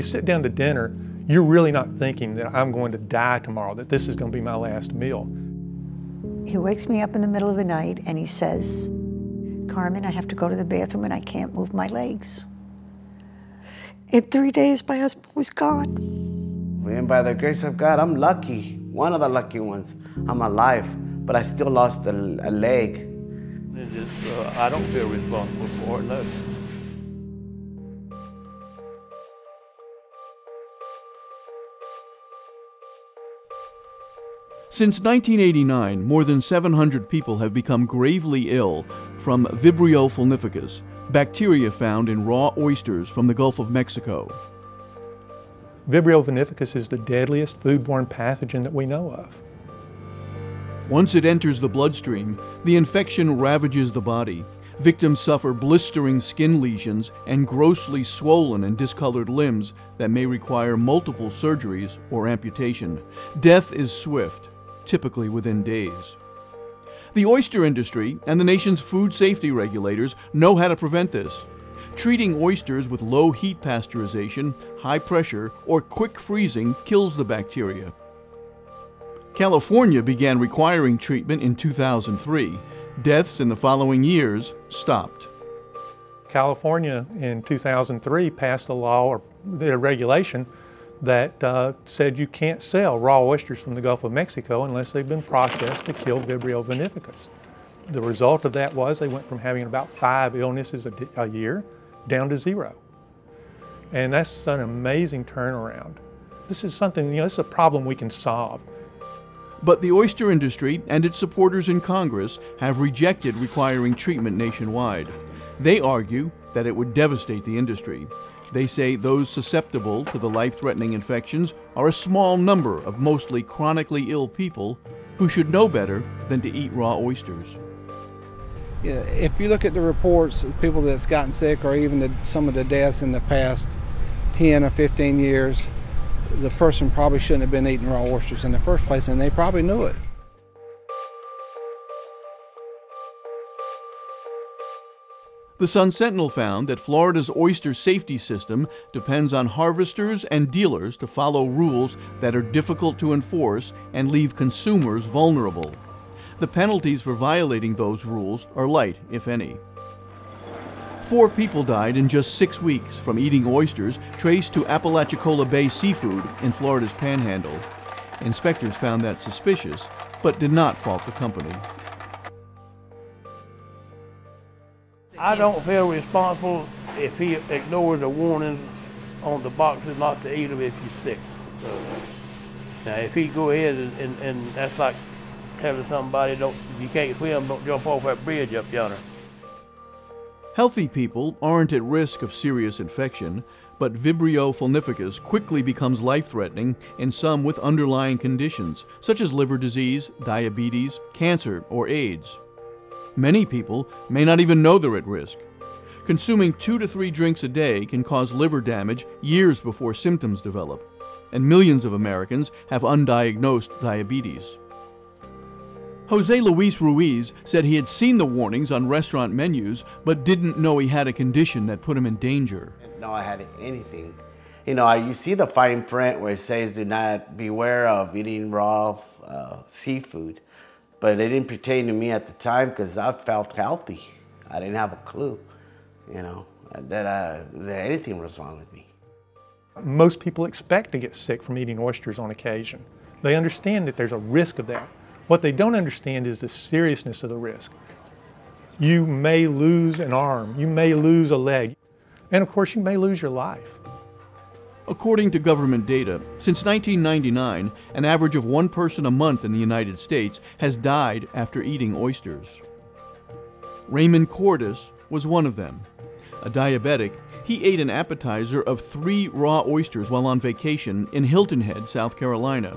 you sit down to dinner, you're really not thinking that I'm going to die tomorrow, that this is going to be my last meal. He wakes me up in the middle of the night and he says, "Carmen, I have to go to the bathroom and I can't move my legs." In 3 days, my husband was gone. And by the grace of God, I'm lucky, one of the lucky ones. I'm alive, but I still lost a leg. I don't feel responsible for it, no. Since 1989, more than 700 people have become gravely ill from Vibrio vulnificus, bacteria found in raw oysters from the Gulf of Mexico. Vibrio vulnificus is the deadliest foodborne pathogen that we know of. Once it enters the bloodstream, the infection ravages the body. Victims suffer blistering skin lesions and grossly swollen and discolored limbs that may require multiple surgeries or amputation. Death is swift, typically within days. The oyster industry and the nation's food safety regulators know how to prevent this. Treating oysters with low heat pasteurization, high pressure, or quick freezing kills the bacteria. California began requiring treatment in 2003. Deaths in the following years stopped. California in 2003 passed a law or a regulation that said you can't sell raw oysters from the Gulf of Mexico unless they've been processed to kill Vibrio vulnificus. The result of that was they went from having about 5 illnesses a year down to 0. And that's an amazing turnaround. This is something, this is a problem we can solve. But the oyster industry and its supporters in Congress have rejected requiring treatment nationwide. They argue that it would devastate the industry. They say those susceptible to the life-threatening infections are a small number of mostly chronically ill people who should know better than to eat raw oysters. Yeah, if you look at the reports of people that's gotten sick or even some of the deaths in the past 10 or 15 years, the person probably shouldn't have been eating raw oysters in the first place, and they probably knew it. The Sun Sentinel found that Florida's oyster safety system depends on harvesters and dealers to follow rules that are difficult to enforce and leave consumers vulnerable. The penalties for violating those rules are light, if any. 4 people died in just 6 weeks from eating oysters traced to Apalachicola Bay seafood in Florida's Panhandle. Inspectors found that suspicious, but did not fault the company. I don't feel responsible if he ignores the warnings on the boxes not to eat them if you're sick. So, now, if he go ahead and that's like telling somebody, if you can't swim, don't jump off that bridge up yonder. Healthy people aren't at risk of serious infection, but Vibrio vulnificus quickly becomes life-threatening in some with underlying conditions, such as liver disease, diabetes, cancer, or AIDS. Many people may not even know they're at risk. Consuming 2 to 3 drinks a day can cause liver damage years before symptoms develop, and millions of Americans have undiagnosed diabetes. Jose Luis Ruiz said he had seen the warnings on restaurant menus, but didn't know he had a condition that put him in danger. No, I had anything. You see the fine print where it says do not beware of eating raw seafood, but it didn't pertain to me at the time because I felt healthy. I didn't have a clue, that anything was wrong with me. Most people expect to get sick from eating oysters on occasion. They understand that there's a risk of that. What they don't understand is the seriousness of the risk. You may lose an arm, you may lose a leg, and of course you may lose your life. According to government data, since 1999, an average of 1 person a month in the United States has died after eating oysters. Raymond Cordes was one of them. A diabetic, he ate an appetizer of 3 raw oysters while on vacation in Hilton Head, South Carolina.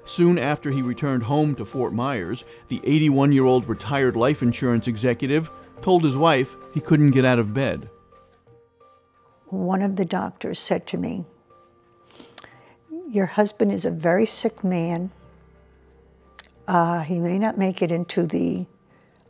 Soon after he returned home to Fort Myers, the 81-year-old retired life insurance executive told his wife he couldn't get out of bed. One of the doctors said to me, "Your husband is a very sick man. He may not make it into the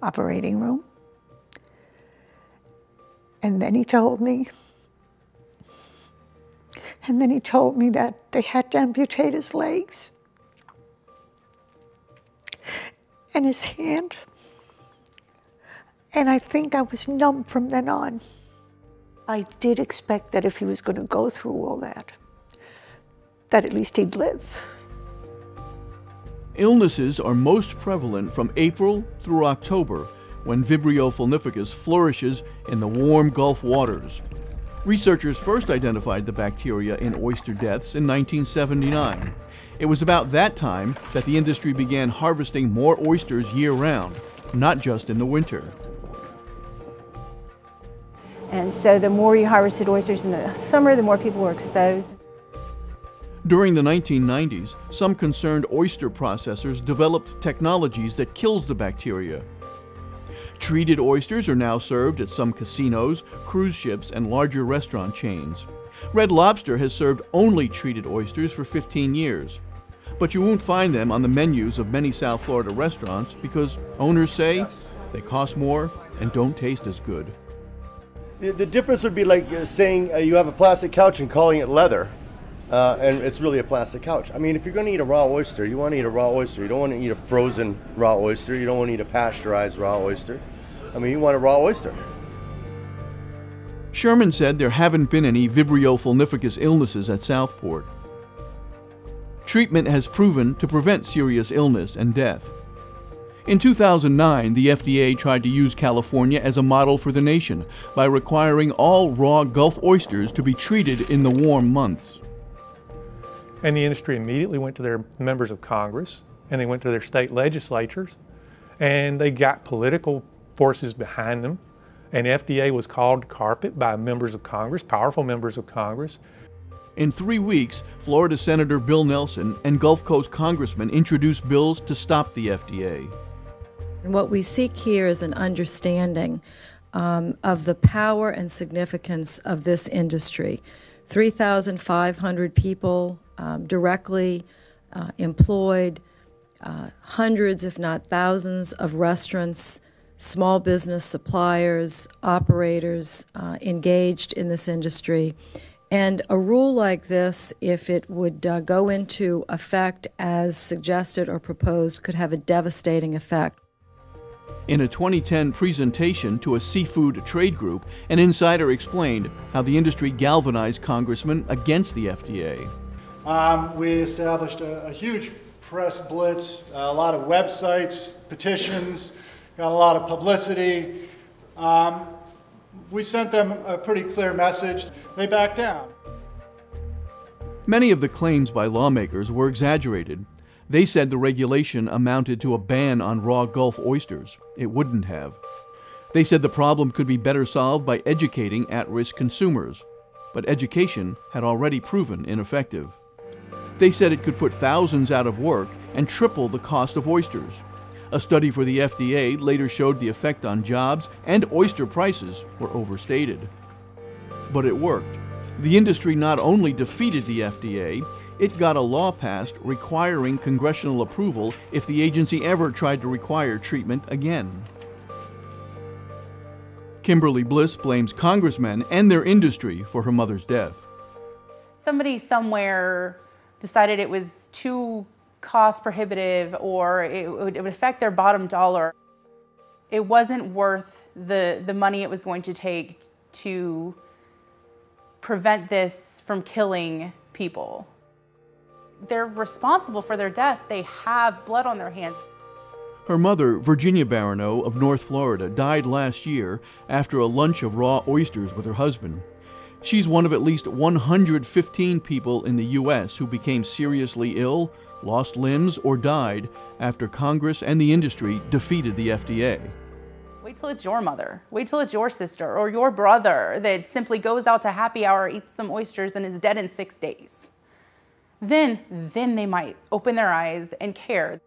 operating room." And then he told me And then he told me that they had to amputate his legs and his hand. And I think I was numb from then on. I did expect that if he was going to go through all that at least he'd live. Illnesses are most prevalent from April through October, when Vibrio vulnificus flourishes in the warm Gulf waters. Researchers first identified the bacteria in oyster deaths in 1979. It was about that time that the industry began harvesting more oysters year-round, not just in the winter. And so the more you harvested oysters in the summer, the more people were exposed. During the 1990s, some concerned oyster processors developed technologies that kills the bacteria. Treated oysters are now served at some casinos, cruise ships, and larger restaurant chains. Red Lobster has served only treated oysters for 15 years. But you won't find them on the menus of many South Florida restaurants because owners say they cost more and don't taste as good. The difference would be like saying you have a plastic couch and calling it leather. And it's really a plastic couch. I mean, if you're going to eat a raw oyster, you want to eat a raw oyster. You don't want to eat a frozen raw oyster. You don't want to eat a pasteurized raw oyster. I mean, you want a raw oyster. Sherman said there haven't been any Vibrio vulnificus illnesses at Southport. Treatment has proven to prevent serious illness and death. In 2009, the FDA tried to use California as a model for the nation by requiring all raw Gulf oysters to be treated in the warm months. And the industry immediately went to their members of Congress, and they went to their state legislatures, and they got political forces behind them. And FDA was called to carpet by members of Congress, powerful members of Congress. In 3 weeks, Florida Senator Bill Nelson and Gulf Coast congressmen introduced bills to stop the FDA. And what we seek here is an understanding of the power and significance of this industry. 3,500 people directly employed, hundreds if not thousands of restaurants, small business suppliers, operators engaged in this industry. And a rule like this, if it would go into effect as suggested or proposed, could have a devastating effect. In a 2010 presentation to a seafood trade group, an insider explained how the industry galvanized congressmen against the FDA. We established a huge press blitz, a lot of websites, petitions, got a lot of publicity. We sent them a pretty clear message. They backed down. Many of the claims by lawmakers were exaggerated. They said the regulation amounted to a ban on raw Gulf oysters. It wouldn't have. They said the problem could be better solved by educating at-risk consumers. But education had already proven ineffective. They said it could put thousands out of work and triple the cost of oysters. A study for the FDA later showed the effect on jobs and oyster prices were overstated. But it worked. The industry not only defeated the FDA, it got a law passed requiring congressional approval if the agency ever tried to require treatment again. Kimberly Bliss blames congressmen and their industry for her mother's death. Somebody somewhere decided it was too cost prohibitive or it would affect their bottom dollar. It wasn't worth the money it was going to take to prevent this from killing people. They're responsible for their deaths. They have blood on their hands. Her mother, Virginia Barano of North Florida, died last year after a lunch of raw oysters with her husband. She's one of at least 115 people in the U.S. who became seriously ill, lost limbs, or died after Congress and the industry defeated the FDA. Wait till it's your mother. Wait till it's your sister or your brother that simply goes out to happy hour, eats some oysters, and is dead in 6 days. Then they might open their eyes and care.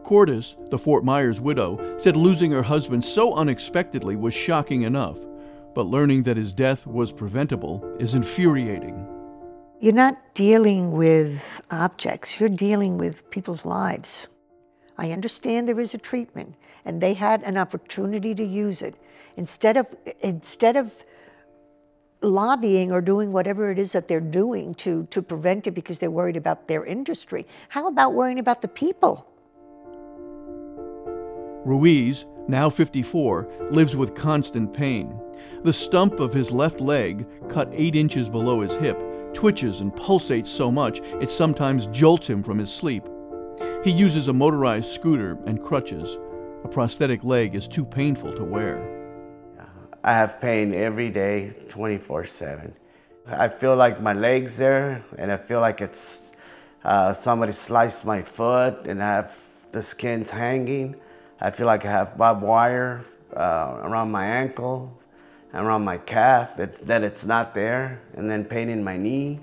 Cordis, the Fort Myers widow, said losing her husband so unexpectedly was shocking enough, but learning that his death was preventable is infuriating. You're not dealing with objects, you're dealing with people's lives. I understand there is a treatment, and they had an opportunity to use it, Instead of lobbying or doing whatever it is that they're doing to prevent it because they're worried about their industry, how about worrying about the people? Ruiz, now 54, lives with constant pain. The stump of his left leg, cut 8 inches below his hip, twitches and pulsates so much it sometimes jolts him from his sleep. He uses a motorized scooter and crutches. A prosthetic leg is too painful to wear. I have pain every day, 24/7. I feel like my leg's there, and I feel like it's somebody sliced my foot, and I have the skin's hanging. I feel like I have barbed wire around my ankle, around my calf, that it's not there, and then pain in my knee.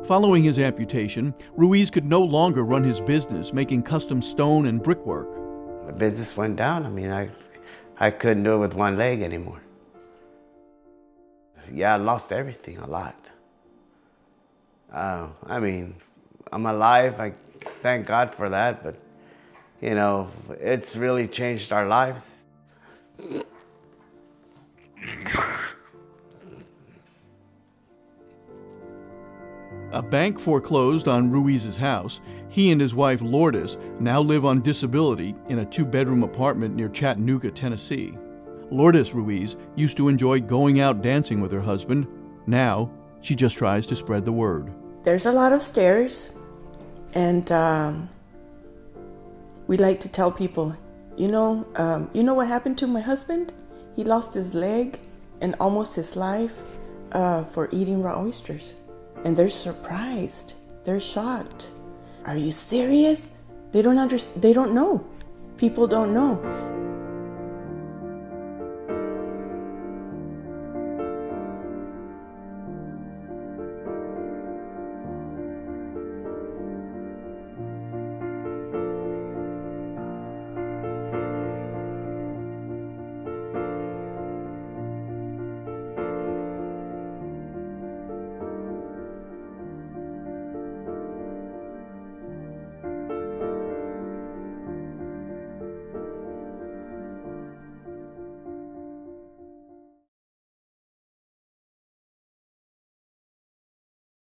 Following his amputation, Ruiz could no longer run his business, making custom stone and brickwork. The business went down. I mean, I couldn't do it with one leg anymore. Yeah, I lost everything, a lot. I mean, I'm alive. I thank God for that, but you know, it's really changed our lives. A bank foreclosed on Ruiz's house. He and his wife Lourdes now live on disability in a 2-bedroom apartment near Chattanooga, Tennessee. Lourdes Ruiz used to enjoy going out dancing with her husband. Now, she just tries to spread the word. There's a lot of stairs, and we like to tell people, you know what happened to my husband? He lost his leg and almost his life for eating raw oysters. And they're surprised. They're shocked. Are you serious? They don't know. People don't know.